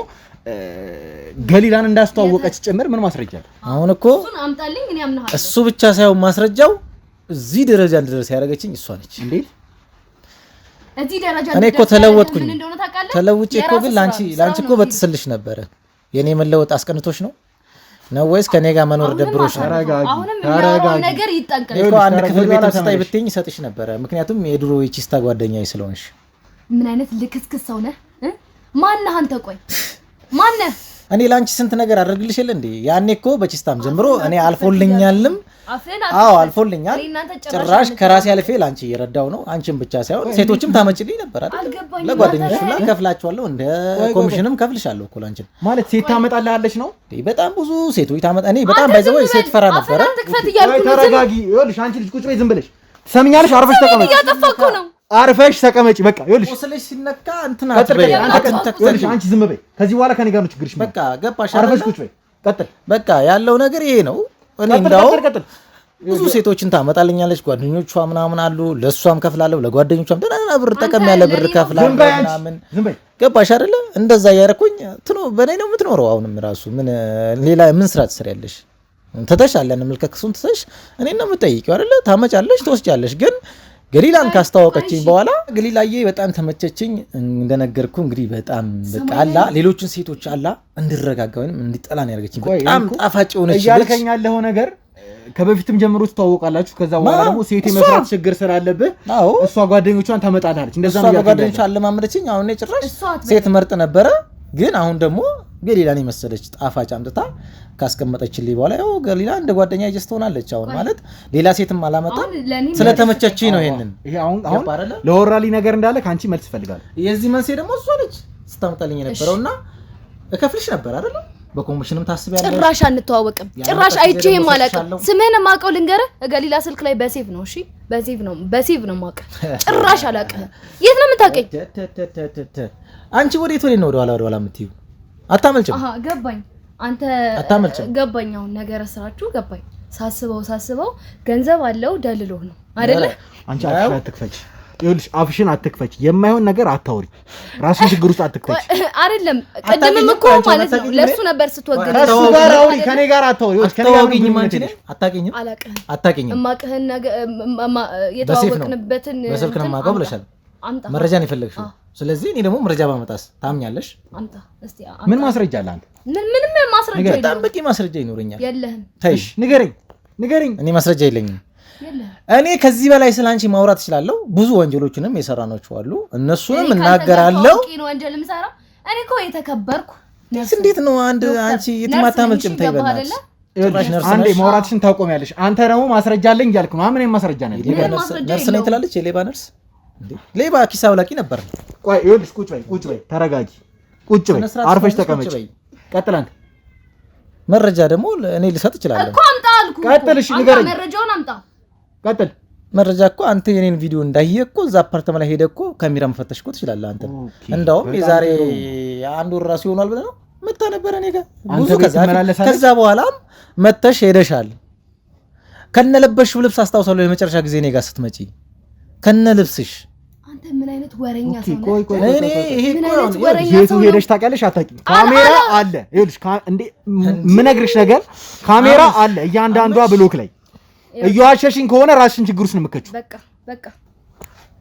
ገሊላን እንዳስተዋወቀች ጭምር ምን ማስረጃ አለ? አሁን እኮ እሱን አምጣልኝ እኔ አምናለሁ። እሱ ብቻ ሳይሆን ማስረጃው እዚህ ደረጃ እንድደርስ ያደረገችኝ እሷ ነች። እንዴት እዚህ ደረጃ እኔ እኮ ተለወጥኩኝ። ተለውጬ እኮ ግን ላንቺ እኮ በትስልሽ ነበረ። የኔ መለወጥ አስቀንቶሽ ነው ወይስ ከኔ ጋር መኖር ደብሮሽ ነው? ተረጋጊ። ነገር ይጠንቀቅ እኮ አንድ ክፍል ቤት ተስታይ ብትኝ ሰጥሽ ነበረ። ምክንያቱም የድሮ የቺስታ ጓደኛዬ ስለሆንሽ። ምን አይነት ልክስክስ ሰው ነህ? ማነህ አንተ? ቆይ ማነህ? እኔ ላንቺ ስንት ነገር አድርግልሽ የለ እንዴ? ያኔ እኮ በቺስታም ጀምሮ እኔ አልፎልኛልም። አልፎልኛል። ጭራሽ ከራሴ አልፌ ላንቺ እየረዳው ነው። አንቺም ብቻ ሳይሆን ሴቶችም ታመጭልኝ ነበር አይደል? ለጓደኞችሽ ሁላ ከፍላቸዋለሁ። እንደ ኮሚሽንም ከፍልሻለሁ እኮ ላንቺ። ማለት ሴት ታመጣልሃለች ነው? በጣም ብዙ ሴቶች ታመጣ። እኔ በጣም ባይዘው ሴት ፈራ ነበር። ተረጋጊ። ይኸውልሽ አንቺ ልጅ ቁጭ በይ፣ ዝም ብለሽ ትሰሚኛለሽ? አርፈሽ ተቀመጪ። እያጠፋኩ ነው። አርፈሽ ተቀመጪ። በቃ ይኸውልሽ ወስለሽ ሲነካ እንትና አትበይ። አንቺ ዝም በይ። ከዚህ በኋላ ከኔ ጋር ነው ችግርሽ። በቃ ገባሽ? አርፈሽ ቁጭ በይ። ቀጥል። በቃ ያለው ነገር ይሄ ነው። እኔ እንዳው ብዙ ሴቶችን ታመጣልኛለች። ጓደኞቿ ምናምን አሉ። ለሷም ከፍላለሁ፣ ለጓደኞቿም ደህና ብር ጠቀም ያለ ብር ከፍላለሁ ምናምን። ገባሽ አይደለ? እንደዛ ያረኩኝ በኔ ነው የምትኖረው። አሁንም ራሱ ምን ሌላ ምን ስራ ትሰሪያለሽ? ተተሻለ መልከክሱን ተተሽ እኔ ነው የምጠይቂው አይደለ? ታመጫለሽ፣ ትወስጃለሽ። ግን ገሊላን ካስተዋወቀችኝ በኋላ ገሊላዬ በጣም ተመቸችኝ። እንደነገርኩ እንግዲህ በጣም በቃ አላ ሌሎችን ሴቶች አላ እንድረጋጋ ወይንም እንዲጠላን ያደርገችኝ በጣም ጣፋጭ ሆነች። እያልከኝ ያለው ነገር ከበፊትም ጀምሮ ትተዋወቃላችሁ። ከዛ በኋላ ደግሞ ሴት የመፍራት ችግር ስላለብህ እሷ ጓደኞቿን ታመጣልሃለች። እንደዛ ነው ጓደኞቿን አለማመደችኝ። አሁን እኔ ጭራሽ ሴት መርጥ ነበረ። ግን አሁን ደግሞ ገሊላን የመሰለች ጣፋጭ አምጥታ ካስቀመጠችልኝ በኋላ ያው ገሊላ እንደ ጓደኛ ይጀስ ትሆናለች። አሁን ማለት ሌላ ሴትም አላመጣ ስለተመቸችኝ ነው። ይሄ አሁን ለወራሊ ነገር እንዳለ ካንቺ መልስ ፈልጋለሁ። የዚህ መልስ ደግሞ እሷ ነች ስታመጣልኝ የነበረውና እከፍልሽ ነበር አይደል? በኮሚሽንም ታስቢያለሽ። ጭራሽ አንተዋወቅም። ጭራሽ አይቼህም አላውቅም። ስምህን ማውቀው ልንገርህ፣ ገሊላ ስልክ ላይ በሴቭ ነው። እሺ በሴቭ ነው ማውቀው። ጭራሽ አላውቅህም። የት ነው የምታውቀኝ? አንቺ ወዴት ነው ወደ ኋላ የምትይው? አታመልጭም። ገባኝ። አንተ አታመልጭም። ገባኝ። አሁን ነገር ስራችሁ ገባኝ። ሳስበው ገንዘብ አለው ደልሎ ነው አይደለ? አንቺ አትክፈች። ይኸውልሽ አፍሽን አትክፈች። የማይሆን ነገር አታውሪ። ራስን ችግር ውስጥ አትክፈች። አይደለም ቅድምም እኮ ማለት ነው ለሱ ነበር ስትወግድ እሱ ጋር አውሪ። ከኔ ጋር አታውሪ። ከኔ ጋር አታውቂኝም። አንቺ ነሽ አታውቂኝም። እማቅህን ነገር የተዋወቅንበትን በስልክ ነው የማውቀው ብለሻል። መረጃ ነው የፈለግሽው። ስለዚህ እኔ ደግሞ መረጃ ባመጣስ ታምኛለሽ? አምጣ እስቲ። ምን ማስረጃ አለ አንተ? ምንም ማስረጃ የለም። በጣም በቂ ማስረጃ ይኖረኛል። የለህም? ተይሽ፣ ንገረኝ። እኔ ማስረጃ የለኝም። እኔ ከዚህ በላይ ስላንቺ ማውራት እችላለሁ። ብዙ ወንጀሎችንም የሰራናቸው አሉ። እነሱንም እናገራለሁ። ነው ወንጀል የምሰራው እኔ እኮ የተከበርኩ። እንዴት ነው አንቺ የትማታመልጭም ተይበናል። አንዴ ማውራትሽን ታቆሚያለሽ። አንተ ደግሞ ማስረጃ አለኝ እያልክ ነው። ምን ማስረጃ ነው? ነርስ ነኝ ትላለች። የሌባ ነርስ ሌባ ኪስ አውላቂ ነበር። ቆይ ይኸውልሽ፣ ቁጭ በይ፣ ተረጋጊ፣ ቁጭ በይ፣ አርፈሽ ተቀመጭ። ቀጥል። አንተ መረጃ ደግሞ እኔ ልሰጥ እችላለሁ እኮ። አምጣ አልኩ። ቀጥል። እሺ ንገረኝ። መረጃውን አምጣ። ቀጥል። መረጃ እኮ አንተ የኔን ቪዲዮ እንዳየህ እኮ እዛ አፓርትመንት ላይ ሄደህ እኮ ካሜራ መፈተሽ እኮ ትችላለህ አንተ። እንዳውም የዛሬ አንድ ወር ራሱ ይሆናል ብለህ ነው መጣ ነበር እኔ ጋር ብዙ። ከዛ በኋላም መተሽ ሄደሻል። ከነለበሽው ልብስ አስታውሳለሁ የመጨረሻ ጊዜ እኔ ጋር ስትመጪ ከነ ልብስሽ። አንተ ምን አይነት ወረኛ ሰው ነህ? እኔ ይሄ የቱ ሄደሽ ታውቂያለሽ? አታውቂም። ካሜራ አለ። ይኸውልሽ እንዴ የምነግርሽ ነገር ካሜራ አለ እያንዳንዷ ብሎክ ላይ። እየዋሸሽኝ ከሆነ ራስሽን ችግር ውስጥ ነው የምትከቺው። በቃ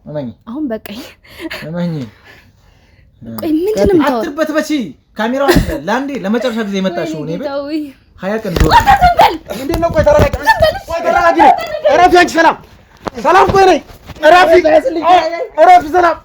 እመኚ። አሁን በቃኝ። እመኚ። ቆይ ምንድነው የምታወራው? አትርበትበቺ። ካሜራው አለ ለአንዴ ለመጨረሻ ጊዜ መጣሽው እኔ ቤት 20 ቀን ዶሮ እንዴት ነው? ቆይ ተረጋጊ። እረፊ። አንቺ ሰላም ቆይ ነይ። እረፊ ሰላም